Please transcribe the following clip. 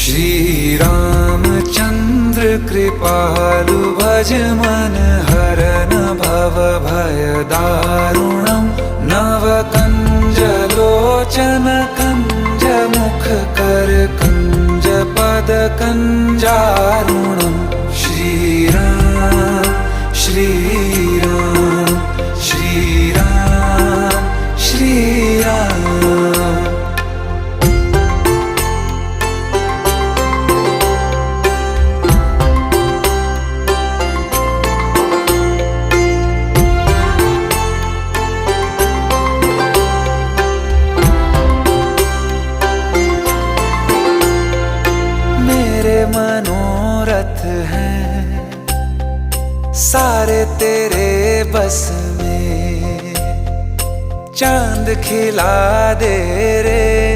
श्री रामचंद्र कृपालु भज मन हरन भव भय दारुणम् नव कंज लोचन कंज मुख कर कंज पद कंजारुणम् श्री राम श्री राम श्री राम श्री राम। मनोरथ हैं सारे तेरे बस में, चांद खिला दे रे